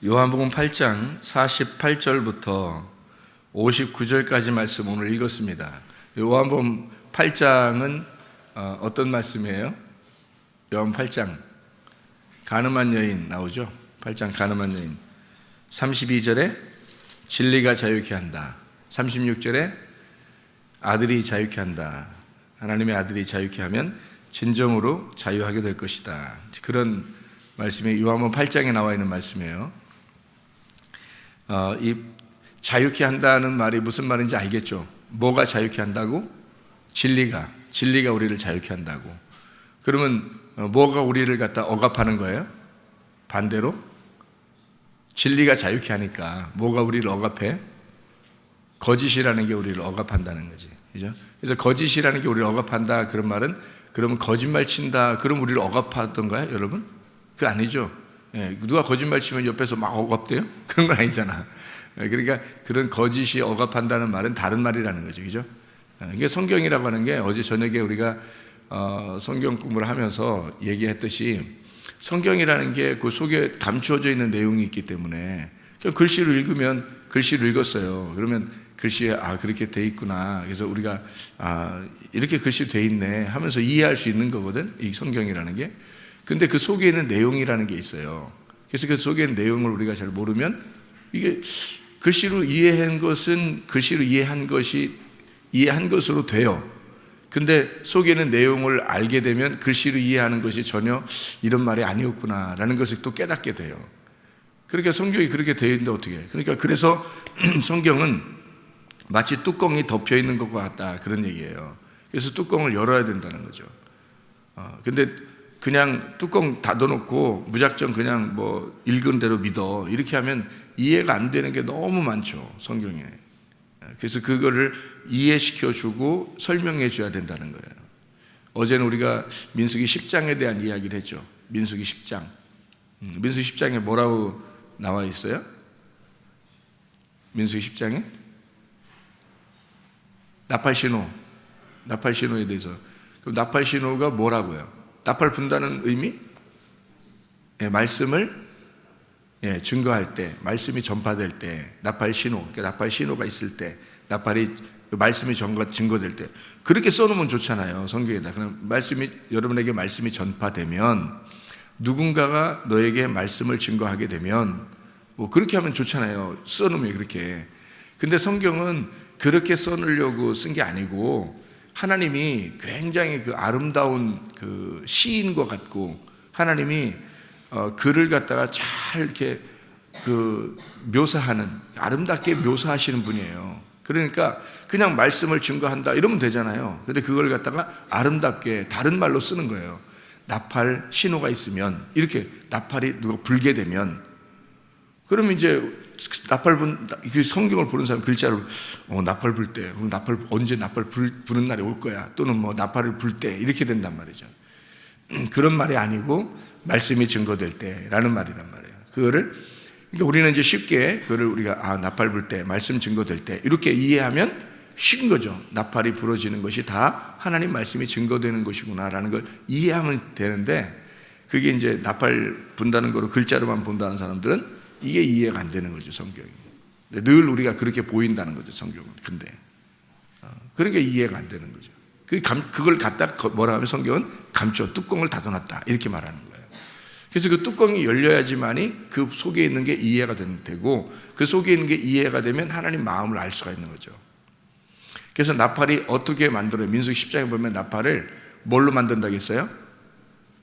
요한복음 8장 48절부터 59절까지 말씀 오늘 읽었습니다. 요한복음 8장은 어떤 말씀이에요? 요한 8장 가늠한 여인 나오죠? 8장 가늠한 여인 32절에 진리가 자유케 한다. 36절에 아들이 자유케 한다. 하나님의 아들이 자유케 하면 진정으로 자유하게 될 것이다. 그런 말씀이 요한복음 8장에 나와 있는 말씀이에요. 이 자유케 한다는 말이 무슨 말인지 알겠죠? 뭐가 자유케 한다고? 진리가 우리를 자유케 한다고. 그러면 뭐가 우리를 갖다 억압하는 거예요? 반대로 진리가 자유케 하니까 뭐가 우리를 억압해? 거짓이라는 게 우리를 억압한다는 거지. 그죠? 그래서 거짓이라는 게 우리를 억압한다 그런 말은 그러면 거짓말 친다 그럼 우리를 억압하던가요, 여러분? 그거 아니죠. 예, 누가 거짓말 치면 옆에서 막 억압돼요? 그런 건 아니잖아. 그러니까 그런 거짓이 억압한다는 말은 다른 말이라는 거죠. 그죠? 이게 성경이라고 하는 게 어제 저녁에 우리가 성경 공부를 하면서 얘기했듯이 성경이라는 게 그 속에 감추어져 있는 내용이 있기 때문에 글씨로 읽으면 글씨로 읽었어요. 그러면 글씨에 그렇게 돼 있구나. 그래서 우리가 이렇게 글씨로 돼 있네 하면서 이해할 수 있는 거거든. 이 성경이라는 게. 근데 그 속에 있는 내용이라는 게 있어요. 그래서 그 속에 있는 내용을 우리가 잘 모르면 이게 글씨로 이해한 것은 글씨로 이해한 것으로 돼요. 근데 속에 있는 내용을 알게 되면 글씨로 이해하는 것이 전혀 이런 말이 아니었구나라는 것을 또 깨닫게 돼요. 그러니까 성경이 그렇게 되어 있는데 어떻게 해? 그러니까 그래서 성경은 마치 뚜껑이 덮여 있는 것 같다 그런 얘기예요. 그래서 뚜껑을 열어야 된다는 거죠. 근데 그냥 뚜껑 닫아놓고 무작정 그냥 뭐 읽은 대로 믿어 이렇게 하면 이해가 안 되는 게 너무 많죠, 성경에. 그래서 그거를 이해시켜주고 설명해 줘야 된다는 거예요. 어제는 우리가 민수기 10장에 대한 이야기를 했죠. 민수기 10장. 민수기 10장에 뭐라고 나와 있어요? 민수기 10장에 나팔신호에 대해서. 그럼 나팔신호가 뭐라고요? 나팔 분다는 의미? 말씀을 증거할 때, 말씀이 전파될 때, 나팔신호, 그러니까 나팔신호가 있을 때, 말씀이 증거될 때, 그렇게 써놓으면 좋잖아요, 성경에다. 그럼 여러분에게 말씀이 전파되면, 누군가가 너에게 말씀을 증거하게 되면, 뭐 그렇게 하면 좋잖아요, 써놓으면 그렇게. 근데 성경은 그렇게 써놓으려고 쓴 게 아니고, 하나님이 굉장히 그 아름다운 그 시인과 같고 하나님이 글을 갖다가 잘 이렇게 그 묘사하는 아름답게 묘사하시는 분이에요. 그러니까 그냥 말씀을 증거한다 이러면 되잖아요. 근데 그걸 갖다가 아름답게 다른 말로 쓰는 거예요. 나팔 신호가 있으면 이렇게 나팔이 누가 불게 되면 그러면 이제 성경을 보는 사람 글자로 나팔 불 때, 그럼 언제 나팔 부는 날이 올 거야. 또는 뭐 나팔을 불 때 이렇게 된단 말이죠. 그런 말이 아니고 말씀이 증거될 때라는 말이란 말이에요. 그러니까 우리는 이제 쉽게 그거를 우리가 나팔 불 때, 말씀 증거될 때 이렇게 이해하면 쉬운 거죠. 나팔이 불어지는 것이 다 하나님 말씀이 증거되는 것이구나라는 걸 이해하면 되는데 그게 이제 나팔 분다는 거로 글자로만 본다는 사람들은 이게 이해가 안 되는 거죠, 성경이. 늘 우리가 그렇게 보인다는 거죠, 성경은. 근데 그러니까 이해가 안 되는 거죠. 그걸 갖다가 뭐라 하면 성경은 뚜껑을 닫아놨다 이렇게 말하는 거예요. 그래서 그 뚜껑이 열려야지만이 그 속에 있는 게 이해가 되고 그 속에 있는 게 이해가 되면 하나님 마음을 알 수가 있는 거죠. 그래서 나팔이 어떻게 만들어요? 민수기 10장에 보면 나팔을 뭘로 만든다고 했어요?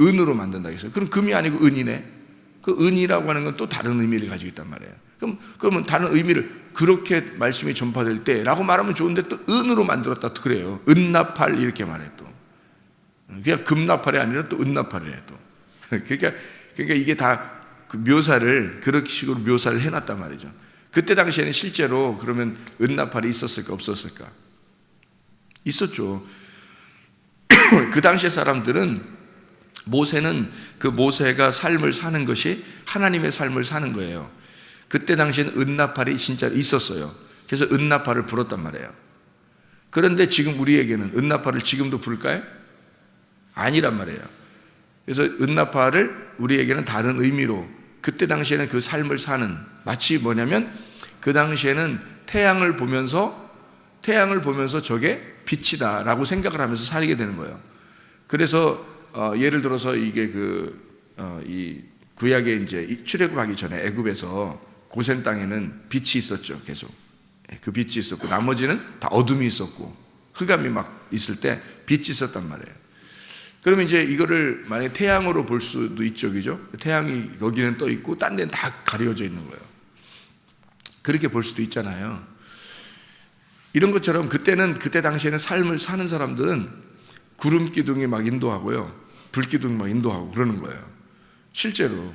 은으로 만든다고 했어요. 그럼 금이 아니고 은이네. 그 은이라고 하는 건 또 다른 의미를 가지고 있단 말이에요. 그러면 다른 의미를 그렇게 말씀이 전파될 때라고 말하면 좋은데 또 은으로 만들었다 또 그래요. 은나팔 이렇게 말해 또. 그냥 금나팔이 아니라 또 은나팔이래 또. 그러니까 이게 다 그 묘사를 그런 식으로 묘사를 해놨단 말이죠. 그때 당시에는 실제로 그러면 은나팔이 있었을까 없었을까? 있었죠. 그 당시의 사람들은 모세가 삶을 사는 것이 하나님의 삶을 사는 거예요. 그때 당시에는 은나팔이 진짜 있었어요. 그래서 은나팔을 불었단 말이에요. 그런데 지금 우리에게는 은나팔을 지금도 부를까요? 아니란 말이에요. 그래서 은나팔을 우리에게는 다른 의미로 그때 당시에는 그 삶을 사는, 마치 뭐냐면 그 당시에는 태양을 보면서 저게 빛이다라고 생각을 하면서 살게 되는 거예요. 그래서 예를 들어서 이게 이 구약에 이제 출애굽하기 전에 애굽에서 고센 땅에는 빛이 있었죠. 계속 그 빛이 있었고 나머지는 다 어둠이 있었고 흑암이 막 있을 때 빛이 있었단 말이에요. 그러면 이제 이거를 만약에 태양으로 볼 수도 있죠, 그죠? 태양이 여기는 떠 있고 딴 데는 다 가려져 있는 거예요. 그렇게 볼 수도 있잖아요. 이런 것처럼 그때 당시에는 삶을 사는 사람들은 구름 기둥이 막 인도하고요, 불 기둥이 막 인도하고 그러는 거예요, 실제로.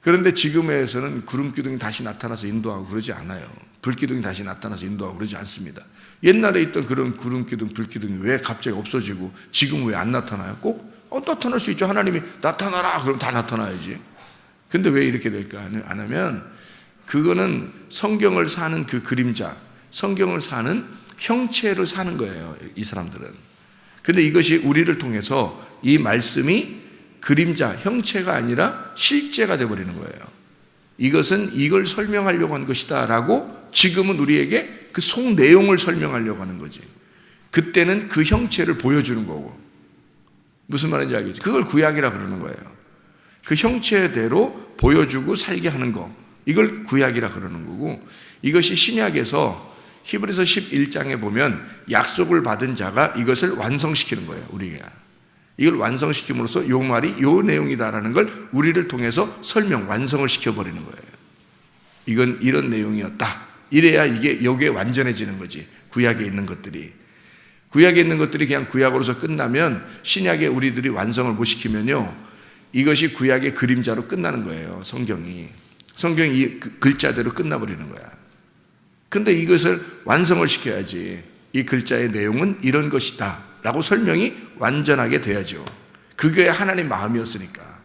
그런데 지금에서는 구름 기둥이 다시 나타나서 인도하고 그러지 않아요. 불 기둥이 다시 나타나서 인도하고 그러지 않습니다. 옛날에 있던 그런 구름 기둥, 불 기둥이 왜 갑자기 없어지고 지금 왜 안 나타나요? 꼭 나타날 수 있죠. 하나님이 나타나라 그럼 다 나타나야지. 근데 왜 이렇게 될까? 안 하면 그거는 성경을 사는 그 그림자, 성경을 사는 형체를 사는 거예요, 이 사람들은. 근데 이것이 우리를 통해서 이 말씀이 그림자, 형체가 아니라 실제가 되어버리는 거예요. 이것은 이걸 설명하려고 한 것이다 라고 지금은 우리에게 그 속 내용을 설명하려고 하는 거지. 그때는 그 형체를 보여주는 거고. 무슨 말인지 알겠지? 그걸 구약이라 그러는 거예요. 그 형체대로 보여주고 살게 하는 거, 이걸 구약이라 그러는 거고, 이것이 신약에서 히브리서 11장에 보면 약속을 받은 자가 이것을 완성시키는 거예요. 우리가 이걸 완성시킴으로써 이 말이 이 내용이다라는 걸 우리를 통해서 완성을 시켜버리는 거예요. 이건 이런 내용이었다. 이래야 이게 여기에 완전해지는 거지. 구약에 있는 것들이 그냥 구약으로서 끝나면 신약에 우리들이 완성을 못 시키면요, 이것이 구약의 그림자로 끝나는 거예요. 성경이 이 글자대로 끝나버리는 거야. 근데 이것을 완성을 시켜야지. 이 글자의 내용은 이런 것이다 라고 설명이 완전하게 돼야죠. 그게 하나님의 마음이었으니까.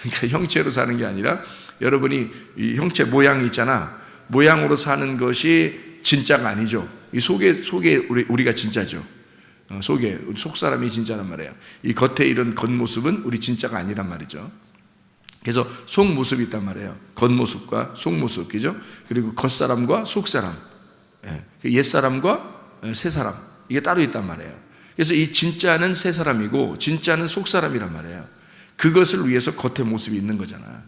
그러니까 형체로 사는 게 아니라, 여러분이 이 형체 모양이 있잖아. 모양으로 사는 것이 진짜가 아니죠. 이 속에 우리가 진짜죠. 속 사람이 진짜란 말이에요. 이 겉에 이런 겉모습은 우리 진짜가 아니란 말이죠. 그래서 속모습이 있단 말이에요. 겉모습과 속모습, 그죠? 그리고 겉사람과 속사람, 옛사람과 새사람, 이게 따로 있단 말이에요. 그래서 이 진짜는 새사람이고 진짜는 속사람이란 말이에요. 그것을 위해서 겉의 모습이 있는 거잖아.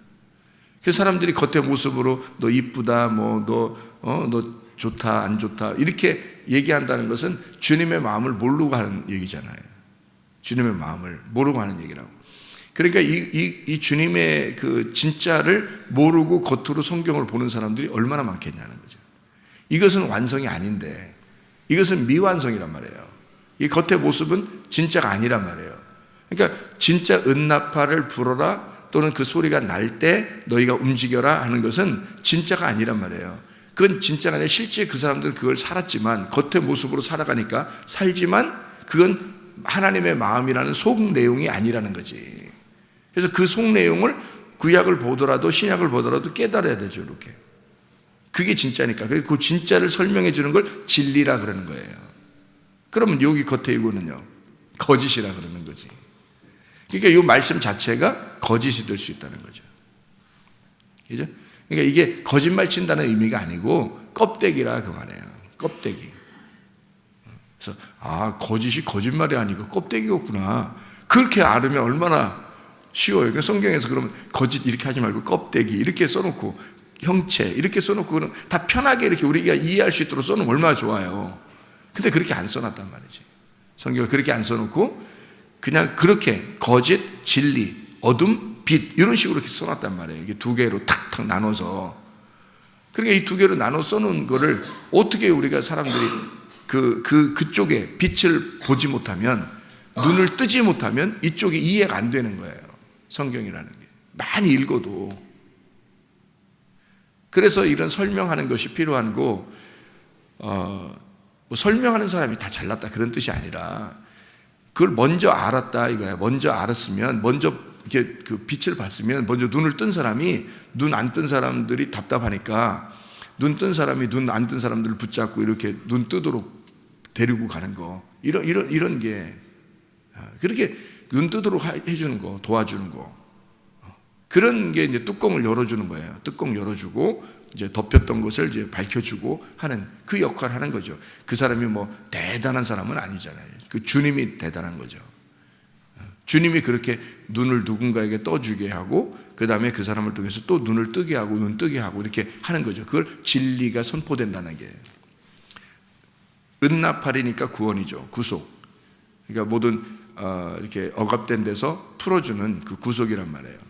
그래서 사람들이 겉의 모습으로 너 이쁘다, 너 좋다, 안 좋다 이렇게 얘기한다는 것은 주님의 마음을 모르고 하는 얘기잖아요. 주님의 마음을 모르고 하는 얘기라고. 그러니까 이 주님의 그 진짜를 모르고 겉으로 성경을 보는 사람들이 얼마나 많겠냐는 거죠. 이것은 완성이 아닌데, 이것은 미완성이란 말이에요. 이 겉의 모습은 진짜가 아니란 말이에요. 그러니까 진짜 은나팔을 불어라, 또는 그 소리가 날 때 너희가 움직여라 하는 것은 진짜가 아니란 말이에요. 그건 진짜가 아니라 실제 그 사람들은 그걸 살았지만, 겉의 모습으로 살아가니까 살지만 그건 하나님의 마음이라는 속 내용이 아니라는 거지. 그래서 그 속 내용을 구약을 보더라도 신약을 보더라도 깨달아야 되죠. 이렇게. 그게 진짜니까. 그 진짜를 설명해 주는 걸 진리라 그러는 거예요. 그러면 여기 겉에 이거는요, 거짓이라 그러는 거지. 그러니까 이 말씀 자체가 거짓이 될 수 있다는 거죠. 그죠? 그러니까 이게 거짓말 친다는 의미가 아니고 껍데기라 그 말이에요. 껍데기. 그래서 거짓이 거짓말이 아니고 껍데기였구나. 그렇게 알으면 얼마나 쉬워요. 그러니까 성경에서 그러면 거짓 이렇게 하지 말고 껍데기 이렇게 써놓고 형체 이렇게 써놓고 그럼 다 편하게 이렇게 우리가 이해할 수 있도록 써놓으면 얼마나 좋아요. 근데 그렇게 안 써놨단 말이지. 성경을 그렇게 안 써놓고 그냥 그렇게 거짓, 진리, 어둠, 빛 이런 식으로 이렇게 써놨단 말이에요. 이게 두 개로 탁탁 나눠서. 그러니까 이 두 개로 나눠 써놓은 거를 어떻게 우리가 사람들이 그쪽에 빛을 보지 못하면, 눈을 뜨지 못하면 이쪽이 이해가 안 되는 거예요. 성경이라는 게. 많이 읽어도. 그래서 이런 설명하는 것이 필요한 거, 뭐 설명하는 사람이 다 잘났다 그런 뜻이 아니라 그걸 먼저 알았다 이거야. 먼저 알았으면, 먼저 이렇게 그 빛을 봤으면, 먼저 눈을 뜬 사람이, 눈 안 뜬 사람들이 답답하니까 눈 뜬 사람이 눈 안 뜬 사람들을 붙잡고 이렇게 눈 뜨도록 데리고 가는 거, 이런 게, 그렇게 눈 뜨도록 해주는 거, 도와주는 거, 그런 게 이제 뚜껑을 열어주는 거예요. 뚜껑 열어주고 이제 덮였던 것을 이제 밝혀주고 하는 그 역할을 하는 거죠. 그 사람이 뭐 대단한 사람은 아니잖아요. 그 주님이 대단한 거죠. 주님이 그렇게 눈을 누군가에게 떠주게 하고 그 다음에 그 사람을 통해서 또 눈을 뜨게 하고 눈 뜨게 하고 이렇게 하는 거죠. 그걸 진리가 선포된다는 게. 은나팔이니까 구원이죠. 구속. 그러니까 모든 이렇게 억압된 데서 풀어주는 그 구속이란 말이에요.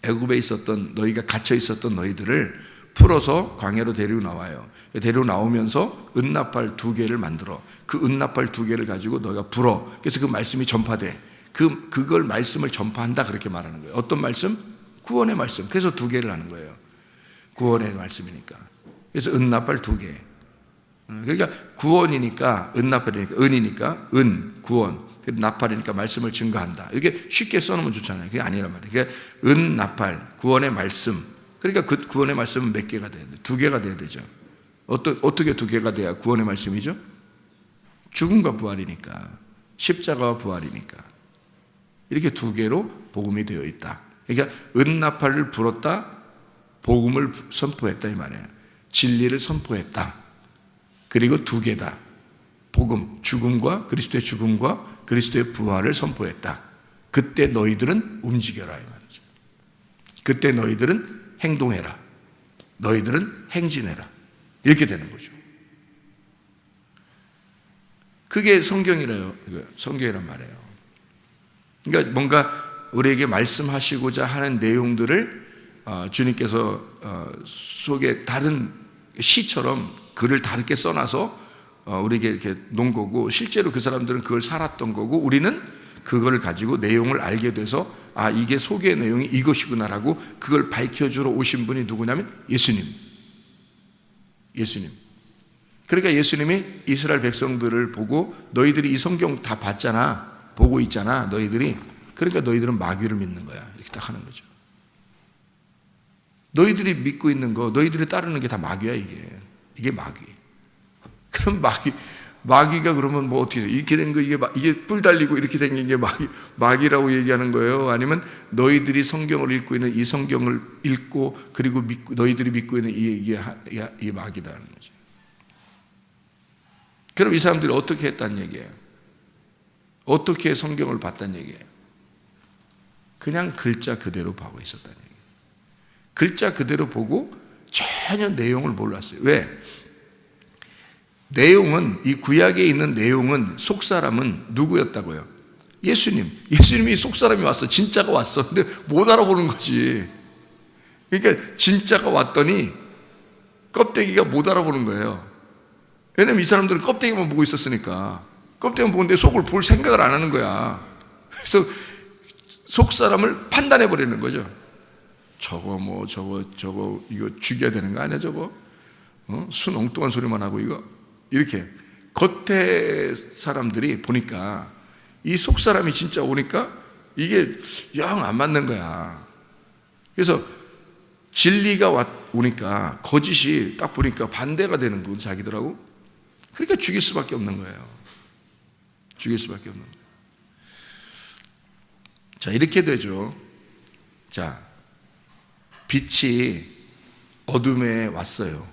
애굽에 있었던 너희가 갇혀 있었던 너희들을 풀어서 광야로 데리고 나와요. 데리고 나오면서 은나팔 2개를 만들어. 그 은나팔 2개를 가지고 너희가 불어. 그래서 그 말씀이 전파돼. 그걸 말씀을 전파한다 그렇게 말하는 거예요. 어떤 말씀? 구원의 말씀. 그래서 2개를 하는 거예요. 구원의 말씀이니까. 그래서 은나팔 2개. 그러니까 구원이니까 은나팔이니까 은이니까 은 구원. 나팔이니까 말씀을 증거한다. 이렇게 쉽게 써놓으면 좋잖아요. 그게 아니란 말이에요. 그러니까 은나팔 구원의 말씀. 그러니까 그 구원의 말씀은 몇 개가 돼야 돼? 2개가 돼야 되죠. 어떻게 2개가 돼야 구원의 말씀이죠? 죽음과 부활이니까, 십자가와 부활이니까 이렇게 2개로 복음이 되어 있다. 그러니까 은나팔을 불었다, 복음을 선포했다 이 말이에요. 진리를 선포했다. 그리고 2개다. 복음, 죽음과 그리스도의 죽음과 그리스도의 부활을 선포했다. 그때 너희들은 움직여라 이 말이죠. 그때 너희들은 행동해라. 너희들은 행진해라. 이렇게 되는 거죠. 그게 성경이래요. 성경이란 말이에요. 그러니까 뭔가 우리에게 말씀하시고자 하는 내용들을 주님께서 속에 다른 시처럼 글을 다르게 써놔서 우리에게 이렇게 놓은 거고, 실제로 그 사람들은 그걸 살았던 거고, 우리는 그걸 가지고 내용을 알게 돼서 이게 속의 내용이 이것이구나라고 그걸 밝혀주러 오신 분이 누구냐면 예수님. 그러니까 예수님이 이스라엘 백성들을 보고 너희들이 이 성경 다 봤잖아, 보고 있잖아 너희들이. 그러니까 너희들은 마귀를 믿는 거야 이렇게 딱 하는 거죠. 너희들이 믿고 있는 거, 너희들이 따르는 게 다 마귀야. 이게 마귀. 그럼 마귀가 그러면 뭐 어떻게 돼? 이렇게 된 거, 이게 뿔 달리고 이렇게 생긴 게 마귀라고 얘기하는 거예요? 아니면 너희들이 성경을 읽고 있는 이 성경을 읽고 그리고 너희들이 믿고 있는 이게 마귀다는 거죠. 그럼 이 사람들이 어떻게 했다는 얘기예요? 어떻게 성경을 봤다는 얘기예요? 그냥 글자 그대로 보고 있었다는 얘기예요. 글자 그대로 보고 전혀 내용을 몰랐어요. 왜? 내용은, 이 구약에 있는 내용은, 속사람은 누구였다고요? 예수님이 속사람이 왔어. 진짜가 왔어. 근데 못 알아보는 거지. 그러니까 진짜가 왔더니 껍데기가 못 알아보는 거예요. 왜냐면 이 사람들은 껍데기만 보고 있었으니까. 껍데기만 보는데 속을 볼 생각을 안 하는 거야. 그래서 속사람을 판단해 버리는 거죠. 저거 이거 죽여야 되는 거 아니야 저거? 순 엉뚱한 소리만 하고 이거? 이렇게 겉에 사람들이 보니까, 이 속 사람이 진짜 오니까 이게 영 안 맞는 거야. 그래서 진리가 오니까 거짓이 딱 보니까 반대가 되는 거고 자기들하고. 그러니까 죽일 수밖에 없는 거예요. 죽일 수밖에 없는 거예요. 자, 이렇게 되죠. 자, 빛이 어둠에 왔어요.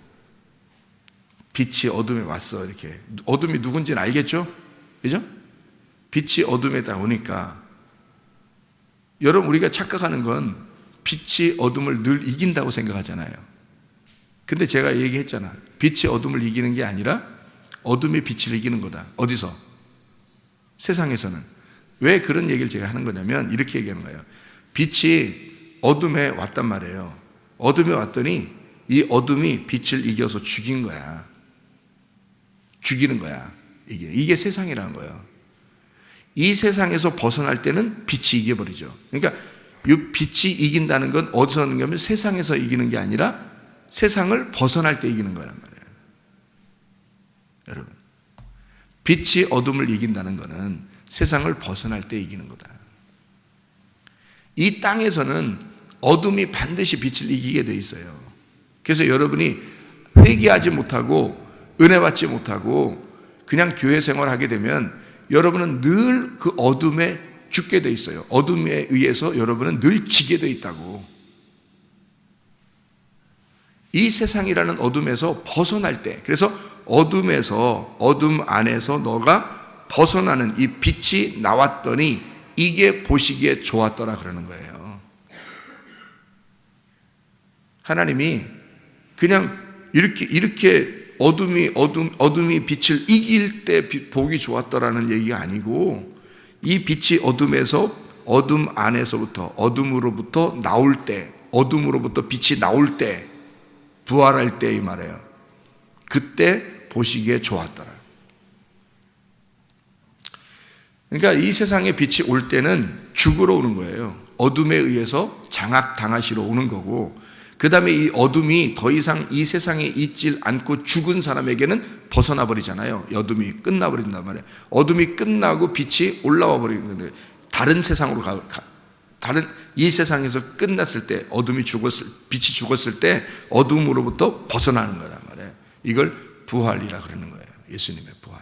빛이 어둠에 왔어. 이렇게 어둠이 누군지는 알겠죠? 그죠? 빛이 어둠에 딱 오니까, 여러분 우리가 착각하는 건 빛이 어둠을 늘 이긴다고 생각하잖아요. 근데 제가 얘기했잖아. 빛이 어둠을 이기는 게 아니라 어둠이 빛을 이기는 거다. 어디서? 세상에서는. 왜 그런 얘기를 제가 하는 거냐면 이렇게 얘기하는 거예요. 빛이 어둠에 왔단 말이에요. 어둠에 왔더니 이 어둠이 빛을 이겨서 죽인 거야. 죽이는 거야. 이게 세상이라는 거예요. 이 세상에서 벗어날 때는 빛이 이겨버리죠. 그러니까 이 빛이 이긴다는 건 어디서 하는 거냐면 세상에서 이기는 게 아니라 세상을 벗어날 때 이기는 거란 말이에요. 여러분, 빛이 어둠을 이긴다는 것은 세상을 벗어날 때 이기는 거다. 이 땅에서는 어둠이 반드시 빛을 이기게 돼 있어요. 그래서 여러분이 회개하지 못하고 은혜 받지 못하고 그냥 교회 생활하게 되면 여러분은 늘 그 어둠에 죽게 돼 있어요. 어둠에 의해서 여러분은 늘 지게 돼 있다고. 이 세상이라는 어둠에서 벗어날 때, 그래서 어둠 안에서 너가 벗어나는 이 빛이 나왔더니 이게 보시기에 좋았더라 그러는 거예요. 하나님이 그냥 이렇게 어둠이 빛을 이길 때 보기 좋았더라는 얘기가 아니고, 이 빛이 어둠 안에서부터, 어둠으로부터 나올 때, 어둠으로부터 빛이 나올 때, 부활할 때 이 말이에요. 그때 보시기에 좋았더라. 그러니까 이 세상에 빛이 올 때는 죽으러 오는 거예요. 어둠에 의해서 장악당하시러 오는 거고, 그 다음에 이 어둠이 더 이상 이 세상에 있질 않고 죽은 사람에게는 벗어나 버리잖아요. 어둠이 끝나버린단 말이에요. 어둠이 끝나고 빛이 올라와 버리는 거예요. 다른 세상으로 다른 이 세상에서 끝났을 때, 빛이 죽었을 때 어둠으로부터 벗어나는 거란 말이에요. 이걸 부활이라 그러는 거예요. 예수님의 부활.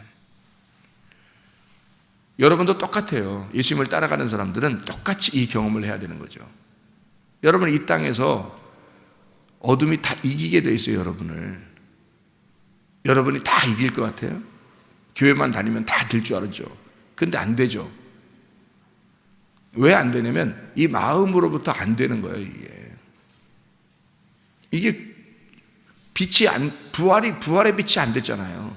여러분도 똑같아요. 예수님을 따라가는 사람들은 똑같이 이 경험을 해야 되는 거죠. 여러분, 이 땅에서 어둠이 다 이기게 돼 있어요. 여러분이 다 이길 것 같아요? 교회만 다니면 다 될 줄 알았죠. 근데 안 되죠. 왜 안 되냐면 이 마음으로부터 안 되는 거예요. 이게 부활의 빛이 안 됐잖아요.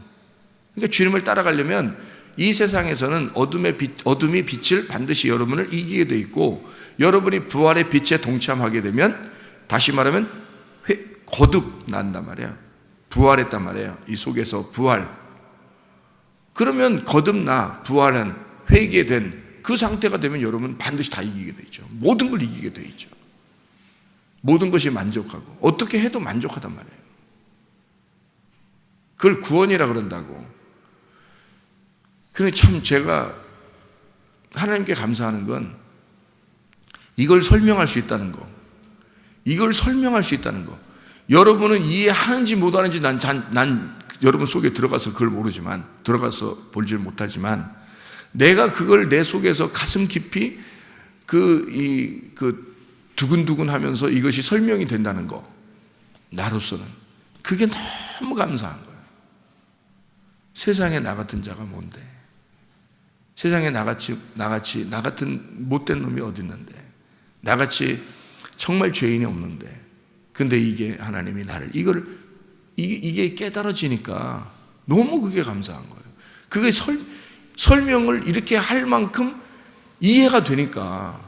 그러니까 주님을 따라가려면 이 세상에서는 어둠이 빛을 반드시 여러분을 이기게 돼 있고, 여러분이 부활의 빛에 동참하게 되면, 다시 말하면 거듭난단 말이에요. 부활했단 말이에요. 이 속에서 부활. 그러면 거듭나 부활한 회개된 그 상태가 되면 여러분 반드시 다 이기게 돼 있죠. 모든 걸 이기게 돼 있죠. 모든 것이 만족하고, 어떻게 해도 만족하단 말이에요. 그걸 구원이라 그런다고. 그런데 참 제가 하나님께 감사하는 건 이걸 설명할 수 있다는 거. 여러분은 이해하는지 못하는지 난 여러분 속에 들어가서 그걸 모르지만, 들어가서 볼지 못하지만, 내가 그걸 내 속에서 가슴 깊이 두근두근 하면서 이것이 설명이 된다는 거, 나로서는 그게 너무 감사한 거예요. 세상에 나 같은 자가 뭔데? 세상에 나 같은 못된 놈이 어디 있는데? 나같이 정말 죄인이 없는데. 근데 이게 하나님이 나를 이게 깨달아지니까 너무 그게 감사한 거예요. 그게 설명을 이렇게 할 만큼 이해가 되니까,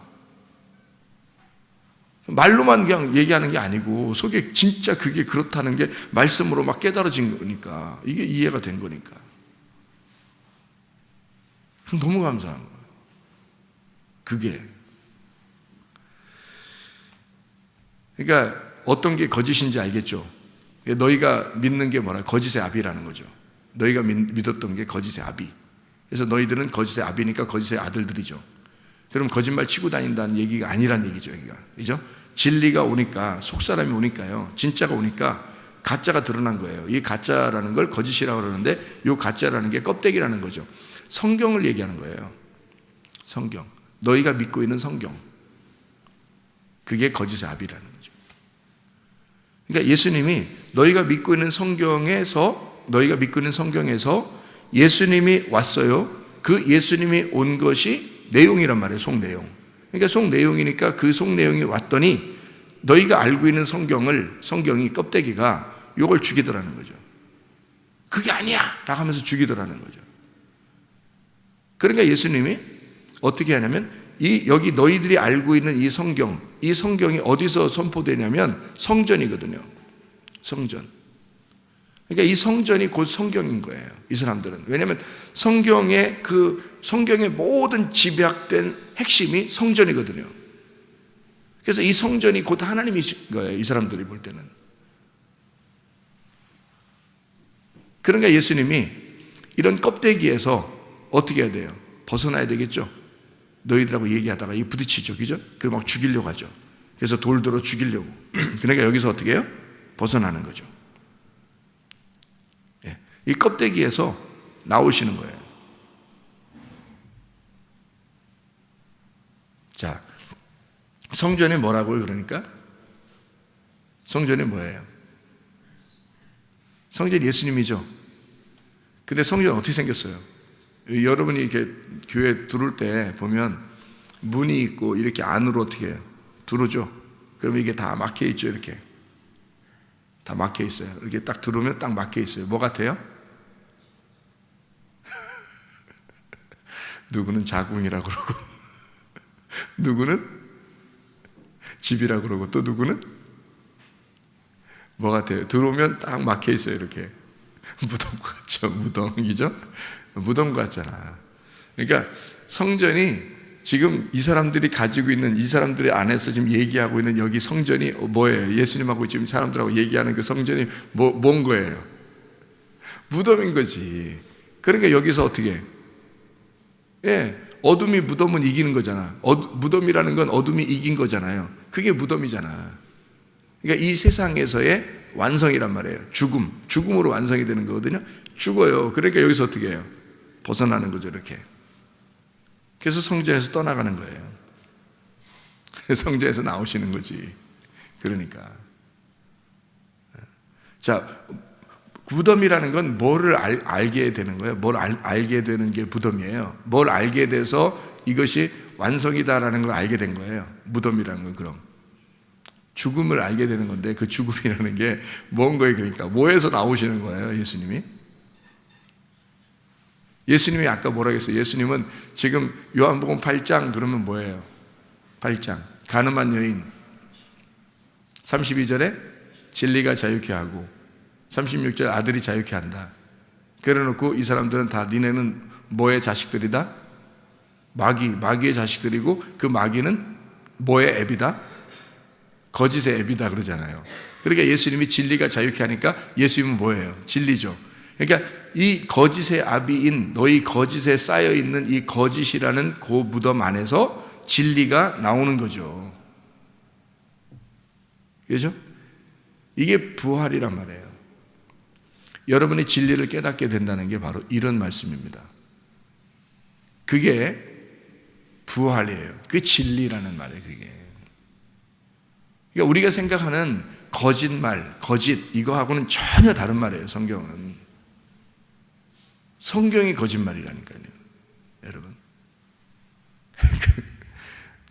말로만 그냥 얘기하는 게 아니고 속에 진짜 그게 그렇다는 게 말씀으로 막 깨달아진 거니까, 이게 이해가 된 거니까 너무 감사한 거예요. 그게 그러니까 어떤 게 거짓인지 알겠죠? 너희가 믿는 게 뭐라? 거짓의 아비라는 거죠. 너희가 믿었던 게 거짓의 아비. 그래서 너희들은 거짓의 아비니까 거짓의 아들들이죠. 그럼 거짓말 치고 다닌다는 얘기가 아니란 얘기죠. 여기가. 그죠? 진리가 오니까, 속사람이 오니까요, 진짜가 오니까 가짜가 드러난 거예요. 이 가짜라는 걸 거짓이라고 그러는데, 이 가짜라는 게 껍데기라는 거죠. 성경을 얘기하는 거예요. 성경. 너희가 믿고 있는 성경. 그게 거짓의 아비라는 거죠. 그러니까 예수님이 너희가 믿고 있는 성경에서 예수님이 왔어요. 그 예수님이 온 것이 내용이란 말이에요. 속내용. 그러니까 속내용이니까 그 속내용이 왔더니 너희가 알고 있는 성경이 껍데기가 요걸 죽이더라는 거죠. 그게 아니야! 라고 하면서 죽이더라는 거죠. 그러니까 예수님이 어떻게 하냐면, 여기 너희들이 알고 있는 이 성경이 어디서 선포되냐면 성전이거든요. 성전. 그러니까 이 성전이 곧 성경인 거예요. 이 사람들은. 왜냐하면 성경의 모든 집약된 핵심이 성전이거든요. 그래서 이 성전이 곧 하나님이신 거예요. 이 사람들이 볼 때는. 그러니까 예수님이 이런 껍데기에서 어떻게 해야 돼요? 벗어나야 되겠죠. 너희들하고 얘기하다가 이 부딪히죠. 그죠? 그걸 막 죽이려고 하죠. 그래서 돌 들어 죽이려고. 그러니까 여기서 어떻게 해요? 벗어나는 거죠. 예. 이 껍데기에서 나오시는 거예요. 자, 성전이 뭐라고요? 그러니까 성전이 뭐예요? 성전이 예수님이죠. 근데 성전은 어떻게 생겼어요? 여러분이 이렇게 교회 들어올 때 보면 문이 있고 이렇게 안으로 어떻게 해요? 들어오죠. 그럼 이게 다 막혀 있죠. 이렇게 다 막혀 있어요. 이렇게 딱 들어오면 딱 막혀 있어요. 뭐 같아요? 누구는 자궁이라고 그러고 누구는 집이라고 그러고 또 누구는 뭐 같아요? 들어오면 딱 막혀 있어요. 이렇게 무덤 같죠. 무덤이죠. 무덤 같잖아. 그러니까 성전이 지금 이 사람들이 가지고 있는, 이 사람들의 안에서 지금 얘기하고 있는 여기 성전이 뭐예요? 예수님하고 지금 사람들하고 얘기하는 그 성전이 뭔 거예요? 무덤인 거지. 그러니까 여기서 어떻게 해? 예, 어둠이 무덤은 이기는 거잖아. 무덤이라는 건 어둠이 이긴 거잖아요. 그게 무덤이잖아. 그러니까 이 세상에서의 완성이란 말이에요. 죽음으로 완성이 되는 거거든요. 죽어요. 그러니까 여기서 어떻게 해요? 벗어나는 거죠. 이렇게. 그래서 성전에서 떠나가는 거예요. 성전에서 나오시는 거지. 그러니까. 자, 무덤이라는 건 뭐를 알게 되는 거예요? 뭘 알게 되는 게 무덤이에요. 뭘 알게 돼서 이것이 완성이다라는 걸 알게 된 거예요. 무덤이라는 건 그럼. 죽음을 알게 되는 건데 그 죽음이라는 게 뭔 거예요? 그러니까 뭐에서 나오시는 거예요? 예수님이? 예수님이 아까 뭐라고 했어요? 예수님은 지금 요한복음 8장 그러면 뭐예요? 8장 가늠한 여인 32절에 진리가 자유케 하고 36절 아들이 자유케 한다. 그래놓고 이 사람들은 다 니네는 뭐의 자식들이다? 마귀의 자식들이고 그 마귀는 뭐의 앱이다? 거짓의 앱이다 그러잖아요. 그러니까 예수님이 진리가 자유케 하니까 예수님은 뭐예요? 진리죠. 그러니까 이 거짓의 아비인 너희 거짓에 쌓여있는 이 거짓이라는 그 무덤 안에서 진리가 나오는 거죠. 그죠? 이게 부활이란 말이에요. 여러분이 진리를 깨닫게 된다는 게 바로 이런 말씀입니다. 그게 부활이에요. 그게 진리라는 말이에요. 그게. 그러니까 우리가 생각하는 거짓말, 거짓 이거하고는 전혀 다른 말이에요. 성경은. 성경이 거짓말이라니까요. 여러분.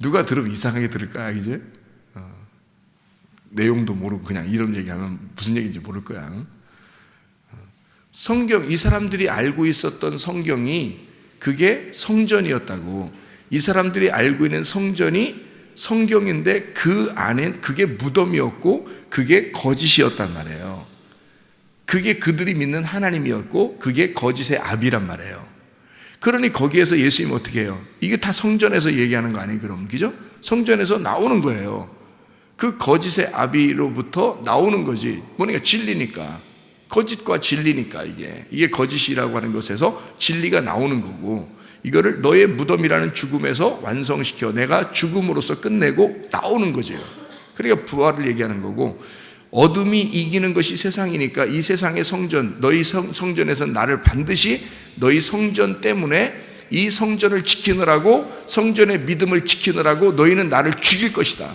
누가 들으면 이상하게 들을 거야 이제. 내용도 모르고 그냥 이런 얘기하면 무슨 얘기인지 모를 거야. 성경, 이 사람들이 알고 있었던 성경이 그게 성전이었다고. 이 사람들이 알고 있는 성전이 성경인데 그 안엔 그게 무덤이었고 그게 거짓이었단 말이에요. 그게 그들이 믿는 하나님이었고 그게 거짓의 아비란 말이에요. 그러니 거기에서 예수님은 어떻게 해요? 이게 다 성전에서 얘기하는 거 아니에요? 그럼 그죠? 성전에서 나오는 거예요. 그 거짓의 아비로부터 나오는 거지. 뭐니까 진리니까. 거짓과 진리니까 이게 거짓이라고 하는 것에서 진리가 나오는 거고 이거를 너의 무덤이라는 죽음에서 완성시켜 내가 죽음으로써 끝내고 나오는 거죠. 그러니까 부활을 얘기하는 거고 어둠이 이기는 것이 세상이니까 이 세상의 성전 너희 성전에서 나를 반드시 너희 성전 때문에 이 성전을 지키느라고 성전의 믿음을 지키느라고 너희는 나를 죽일 것이다.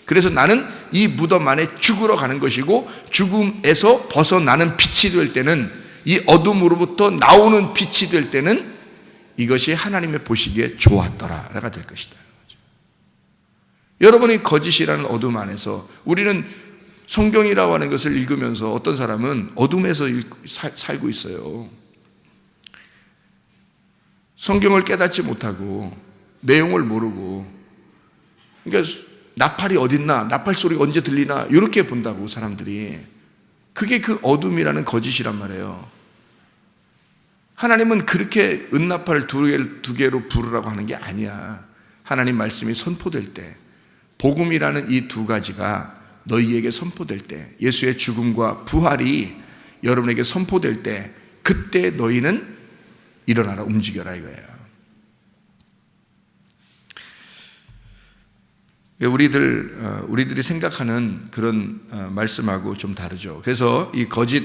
그래서 나는 이 무덤 안에 죽으러 가는 것이고 죽음에서 벗어나는 빛이 될 때는 이 어둠으로부터 나오는 빛이 될 때는 이것이 하나님의 보시기에 좋았더라가 될 것이다. 여러분이 거짓이라는 어둠 안에서 우리는 성경이라고 하는 것을 읽으면서 어떤 사람은 어둠에서 살고 있어요. 성경을 깨닫지 못하고 내용을 모르고 그러니까 나팔이 어딨나 나팔 소리가 언제 들리나 이렇게 본다고 사람들이. 그게 그 어둠이라는 거짓이란 말이에요. 하나님은 그렇게 은나팔을 두 개로 부르라고 하는 게 아니야. 하나님 말씀이 선포될 때 복음이라는 이 두 가지가 너희에게 선포될 때 예수의 죽음과 부활이 여러분에게 선포될 때 그때 너희는 일어나라 움직여라 이거예요. 우리들이 생각하는 그런 말씀하고 좀 다르죠. 그래서 이 거짓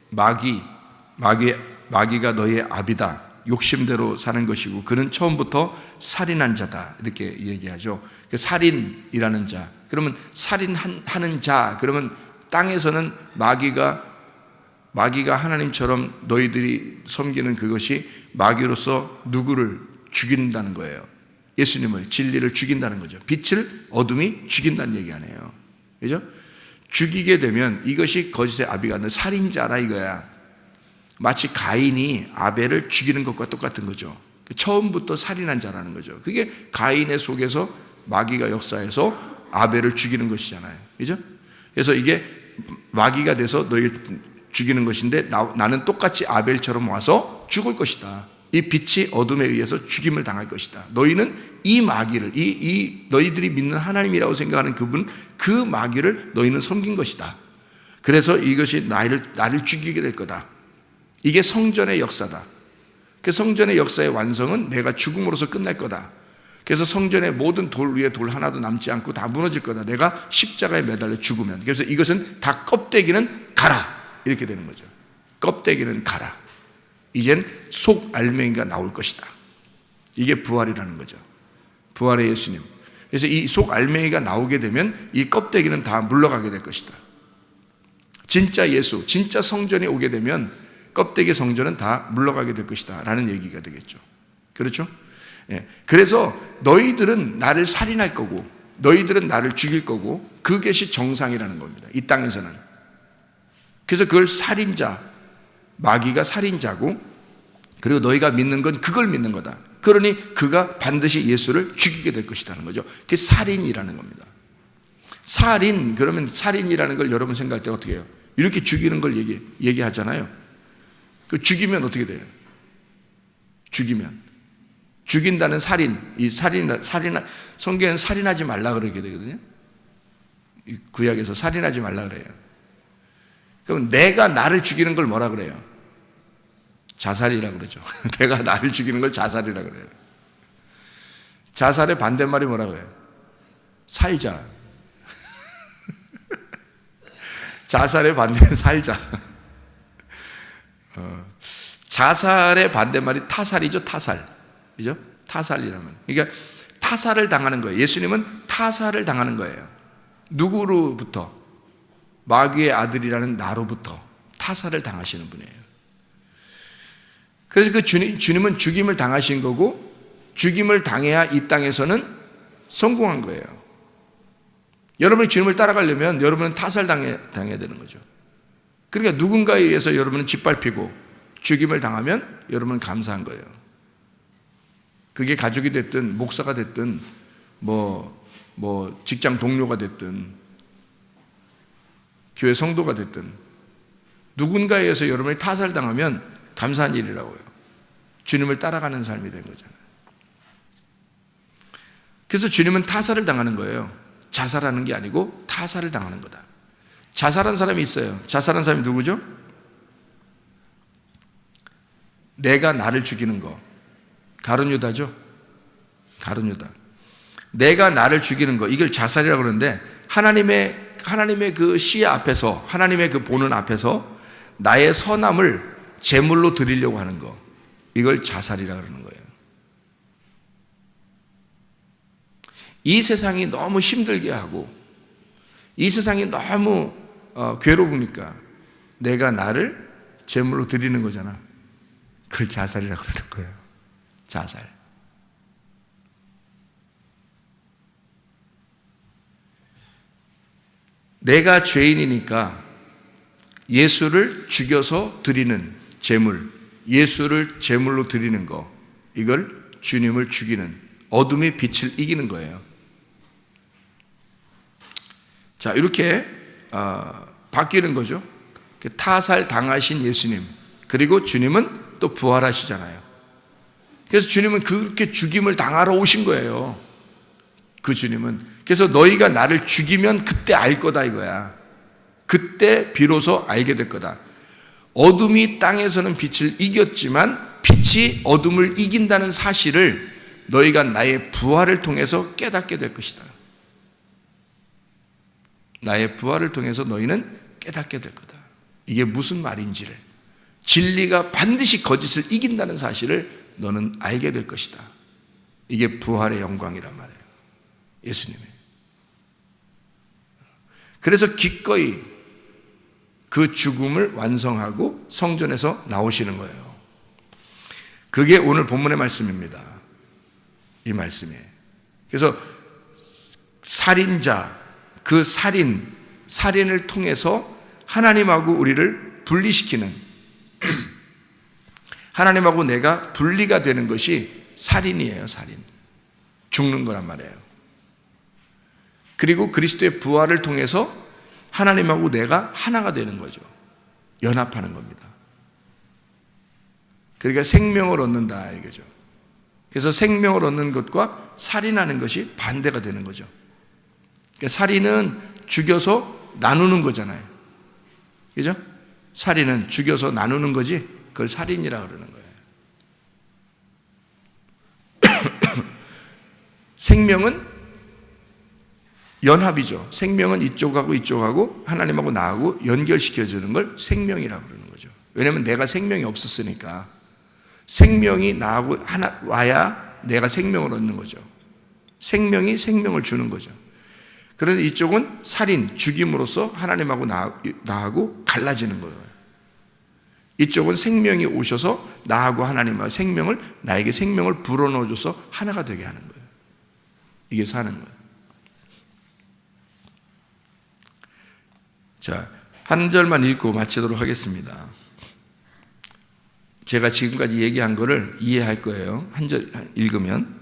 마귀가 너희의 아비다 욕심대로 사는 것이고 그는 처음부터 살인한 자다 이렇게 얘기하죠. 살인이라는 자, 그러면 살인하는 자, 그러면 땅에서는 마귀가 하나님처럼 너희들이 섬기는 그것이 마귀로서 누구를 죽인다는 거예요. 예수님을, 진리를 죽인다는 거죠. 빛을 어둠이 죽인다는 얘기 아니에요. 그죠? 죽이게 되면 이것이 거짓의 아비가 있는 살인자라 이거야. 마치 가인이 아벨을 죽이는 것과 똑같은 거죠. 처음부터 살인한 자라는 거죠. 그게 가인의 속에서 마귀가 역사해서 아벨을 죽이는 것이잖아요. 그죠? 그래서 이게 마귀가 돼서 너희를 죽이는 것인데 나는 똑같이 아벨처럼 와서 죽을 것이다. 이 빛이 어둠에 의해서 죽임을 당할 것이다. 너희는 이 마귀를, 너희들이 믿는 하나님이라고 생각하는 그 마귀를 너희는 섬긴 것이다. 그래서 이것이 나를 죽이게 될 거다. 이게 성전의 역사다. 그 성전의 역사의 완성은 내가 죽음으로써 끝날 거다. 그래서 성전의 모든 돌 위에 돌 하나도 남지 않고 다 무너질 거다. 내가 십자가에 매달려 죽으면. 그래서 이것은 다 껍데기는 가라. 이렇게 되는 거죠. 껍데기는 가라. 이젠 속 알맹이가 나올 것이다. 이게 부활이라는 거죠. 부활의 예수님. 그래서 이 속 알맹이가 나오게 되면 이 껍데기는 다 물러가게 될 것이다. 진짜 예수, 진짜 성전에 오게 되면 껍데기 성전은 다 물러가게 될 것이다 라는 얘기가 되겠죠. 그렇죠? 예. 그래서 너희들은 나를 살인할 거고 너희들은 나를 죽일 거고 그것이 정상이라는 겁니다. 이 땅에서는. 그래서 그걸 살인자, 마귀가 살인자고 그리고 너희가 믿는 건 그걸 믿는 거다. 그러니 그가 반드시 예수를 죽이게 될 것이라는 거죠. 그게 살인이라는 겁니다. 살인, 그러면 살인이라는 걸 여러분 생각할 때 어떻게 해요? 이렇게 죽이는 걸 얘기하잖아요. 그 죽이면 어떻게 돼요? 죽인다는 살인, 성경에는 살인하지 말라 그러게 되거든요. 이 구약에서 살인하지 말라 그래요. 그럼 내가 나를 죽이는 걸 뭐라 그래요? 자살이라고 그러죠. 내가 나를 죽이는 걸 자살이라고 그래요. 자살의 반대말이 뭐라고 해요? 살자. 자살의 반대는 살자. 자살의 반대말이 타살이죠. 타살. 그죠? 타살이라면. 그러니까 타살을 당하는 거예요. 예수님은 타살을 당하는 거예요. 누구로부터? 마귀의 아들이라는 나로부터 타살을 당하시는 분이에요. 그래서 그 주님은 죽임을 당하신 거고 죽임을 당해야 이 땅에서는 성공한 거예요. 여러분이 주님을 따라가려면 여러분은 타살 당해야 되는 거죠. 그러니까 누군가에 의해서 여러분은 짓밟히고 죽임을 당하면 여러분은 감사한 거예요. 그게 가족이 됐든 목사가 됐든 뭐 직장 동료가 됐든 교회 성도가 됐든 누군가에 의해서 여러분이 타살당하면 감사한 일이라고요. 주님을 따라가는 삶이 된 거잖아요. 그래서 주님은 타살을 당하는 거예요. 자살하는 게 아니고 타살을 당하는 거다. 자살한 사람이 있어요. 자살한 사람이 누구죠? 내가 나를 죽이는 거. 가룟유다죠. 가룟유다. 내가 나를 죽이는 거. 이걸 자살이라고 그러는데 하나님의 그 시야 앞에서, 하나님의 그 보는 앞에서 나의 선함을 제물로 드리려고 하는 거. 이걸 자살이라고 그러는 거예요. 이 세상이 너무 힘들게 하고 이 세상이 너무 괴로우니까 내가 나를 제물로 드리는 거잖아. 그걸 자살이라고 그러는 거예요. 자살. 내가 죄인이니까 예수를 죽여서 드리는 제물, 예수를 제물로 드리는 거, 이걸 주님을 죽이는, 어둠의 빛을 이기는 거예요. 자, 이렇게 바뀌는 거죠. 타살 당하신 예수님, 그리고 주님은 또 부활하시잖아요. 그래서 주님은 그렇게 죽임을 당하러 오신 거예요. 그 주님은. 그래서 너희가 나를 죽이면 그때 알 거다 이거야. 그때 비로소 알게 될 거다. 어둠이 땅에서는 빛을 이겼지만 빛이 어둠을 이긴다는 사실을 너희가 나의 부활을 통해서 깨닫게 될 것이다. 나의 부활을 통해서 너희는 깨닫게 될 거다. 이게 무슨 말인지를 진리가 반드시 거짓을 이긴다는 사실을 너는 알게 될 것이다. 이게 부활의 영광이란 말이에요. 예수님의. 그래서 기꺼이 그 죽음을 완성하고 성전에서 나오시는 거예요. 그게 오늘 본문의 말씀입니다. 이 말씀에. 그래서 살인자, 그 살인을 통해서 하나님하고 우리를 분리시키는, 하나님하고 내가 분리가 되는 것이 살인이에요. 살인. 죽는 거란 말이에요. 그리고 그리스도의 부활을 통해서 하나님하고 내가 하나가 되는 거죠. 연합하는 겁니다. 그러니까 생명을 얻는다 이거죠. 그래서 생명을 얻는 것과 살인하는 것이 반대가 되는 거죠. 그러니까 살인은 죽여서 나누는 거잖아요. 그죠? 살인은 죽여서 나누는 거지, 그걸 살인이라고 그러는 거예요. 생명은 연합이죠. 생명은 이쪽하고 이쪽하고 하나님하고 나하고 연결시켜주는 걸 생명이라고 그러는 거죠. 왜냐하면 내가 생명이 없었으니까 생명이 나하고 하나 와야 내가 생명을 얻는 거죠. 생명이 생명을 주는 거죠. 그런데 이쪽은 살인, 죽임으로써 하나님하고 나하고 갈라지는 거예요. 이쪽은 생명이 오셔서 나하고 하나님하고 생명을, 나에게 생명을 불어넣어줘서 하나가 되게 하는 거예요. 이게 사는 거예요. 자, 한 절만 읽고 마치도록 하겠습니다. 제가 지금까지 얘기한 거를 이해할 거예요. 한 절 읽으면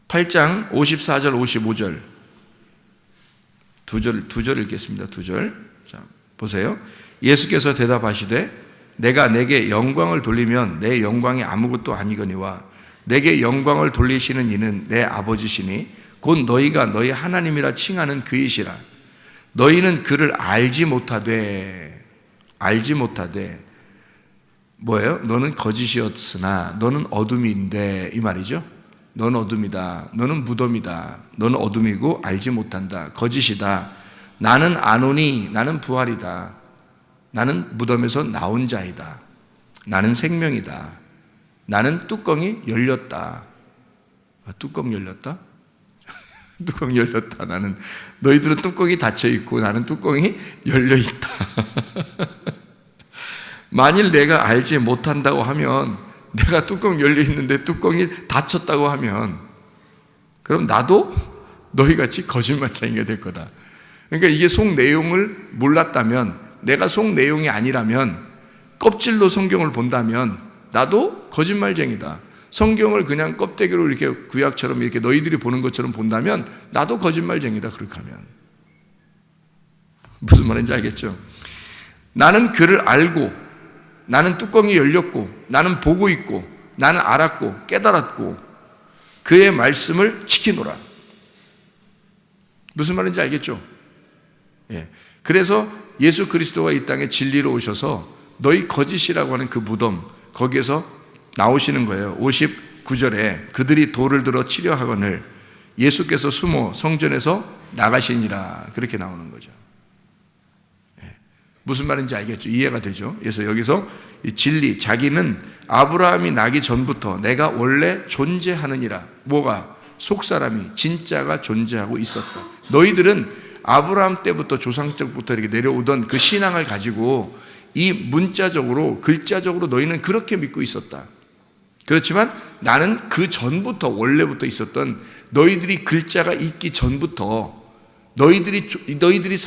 8장 54절 55절 두 절 읽겠습니다. 두 절. 자, 보세요. 예수께서 대답하시되 내가 내게 영광을 돌리면 내 영광이 아무것도 아니거니와 내게 영광을 돌리시는 이는 내 아버지시니 곧 너희가 너희 하나님이라 칭하는 그이시라. 너희는 그를 알지 못하되 뭐예요? 너는 거짓이었으나 너는 어둠인데, 이 말이죠. 너는 어둠이다. 너는 무덤이다. 너는 어둠이고 알지 못한다. 거짓이다. 나는 아노니, 나는 부활이다. 나는 무덤에서 나온 자이다. 나는 생명이다. 나는 뚜껑이 열렸다. 뚜껑 열렸다? 뚜껑 열렸다. 나는, 너희들은 뚜껑이 닫혀 있고 나는 뚜껑이 열려 있다. 만일 내가 알지 못한다고 하면, 내가 뚜껑 열려 있는데 뚜껑이 닫혔다고 하면, 그럼 나도 너희같이 거짓말쟁이가 될 거다. 그러니까 이게 속 내용을 몰랐다면, 내가 속 내용이 아니라면, 껍질로 성경을 본다면 나도 거짓말쟁이다. 성경을 그냥 껍데기로 이렇게 구약처럼 이렇게 너희들이 보는 것처럼 본다면 나도 거짓말쟁이다. 그렇게 하면 무슨 말인지 알겠죠? 나는 그를 알고, 나는 뚜껑이 열렸고, 나는 보고 있고, 나는 알았고 깨달았고 그의 말씀을 지키노라. 무슨 말인지 알겠죠? 예. 그래서 예수 그리스도가 이 땅에 진리로 오셔서 너희 거짓이라고 하는 그 무덤, 거기에서 나오시는 거예요. 59절에 그들이 돌을 들어 치려 하거늘 예수께서 숨어 성전에서 나가시니라. 그렇게 나오는 거죠. 무슨 말인지 알겠죠? 이해가 되죠? 그래서 여기서 이 진리, 자기는 아브라함이 나기 전부터 내가 원래 존재하느니라. 뭐가? 속사람이, 진짜가 존재하고 있었다. 너희들은 아브라함 때부터 조상적부터 이렇게 내려오던 그 신앙을 가지고 이 문자적으로, 글자적으로 너희는 그렇게 믿고 있었다. 그렇지만 나는 그 전부터, 원래부터 있었던, 너희들이 글자가 있기 전부터 너희들이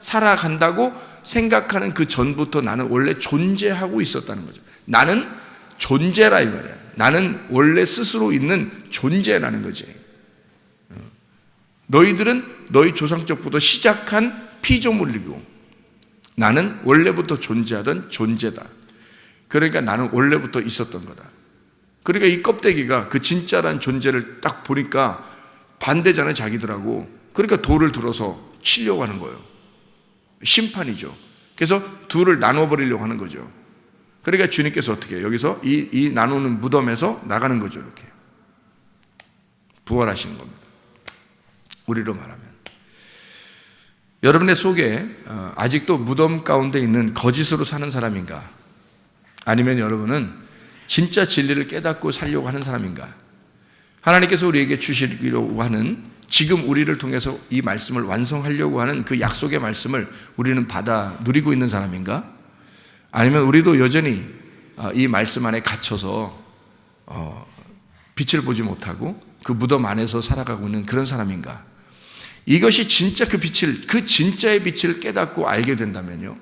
살아간다고 생각하는 그 전부터 나는 원래 존재하고 있었다는 거죠. 나는 존재라 이 말이야. 나는 원래 스스로 있는 존재라는 거지. 너희들은 너희 조상적부터 시작한 피조물이고 나는 원래부터 존재하던 존재다. 그러니까 나는 원래부터 있었던 거다. 그러니까 이 껍데기가 그 진짜란 존재를 딱 보니까 반대잖아요, 자기들하고. 그러니까 돌을 들어서 치려고 하는 거예요. 심판이죠. 그래서 둘을 나눠버리려고 하는 거죠. 그러니까 주님께서 어떻게 해요? 여기서 이 나누는 무덤에서 나가는 거죠. 이렇게 부활하시는 겁니다. 우리로 말하면. 여러분의 속에 아직도 무덤 가운데 있는 거짓으로 사는 사람인가? 아니면 여러분은 진짜 진리를 깨닫고 살려고 하는 사람인가? 하나님께서 우리에게 주시려고 하는, 지금 우리를 통해서 이 말씀을 완성하려고 하는 그 약속의 말씀을 우리는 받아 누리고 있는 사람인가? 아니면 우리도 여전히 이 말씀 안에 갇혀서 빛을 보지 못하고 그 무덤 안에서 살아가고 있는 그런 사람인가? 이것이 진짜 그 진짜의 빛을 깨닫고 알게 된다면요,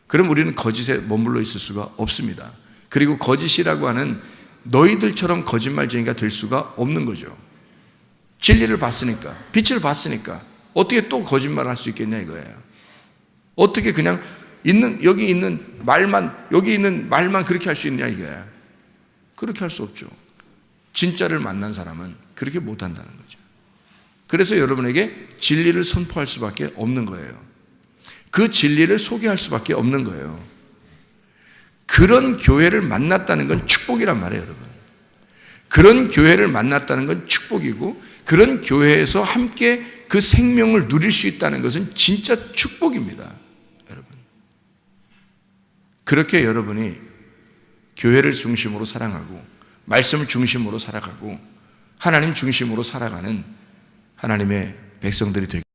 그럼 우리는 거짓에 머물러 있을 수가 없습니다. 그리고 거짓이라고 하는 너희들처럼 거짓말쟁이가 될 수가 없는 거죠. 진리를 봤으니까, 빛을 봤으니까 어떻게 또 거짓말을 할 수 있겠냐 이거예요. 어떻게 그냥 여기 있는 말만 그렇게 할 수 있냐 이거예요. 그렇게 할 수 없죠. 진짜를 만난 사람은 그렇게 못한다는 거죠. 그래서 여러분에게 진리를 선포할 수밖에 없는 거예요. 그 진리를 소개할 수밖에 없는 거예요. 그런 교회를 만났다는 건 축복이란 말이에요, 여러분. 그런 교회를 만났다는 건 축복이고, 그런 교회에서 함께 그 생명을 누릴 수 있다는 것은 진짜 축복입니다, 여러분. 그렇게 여러분이 교회를 중심으로 사랑하고 말씀을 중심으로 살아가고 하나님 중심으로 살아가는 하나님의 백성들이 되겠습니다.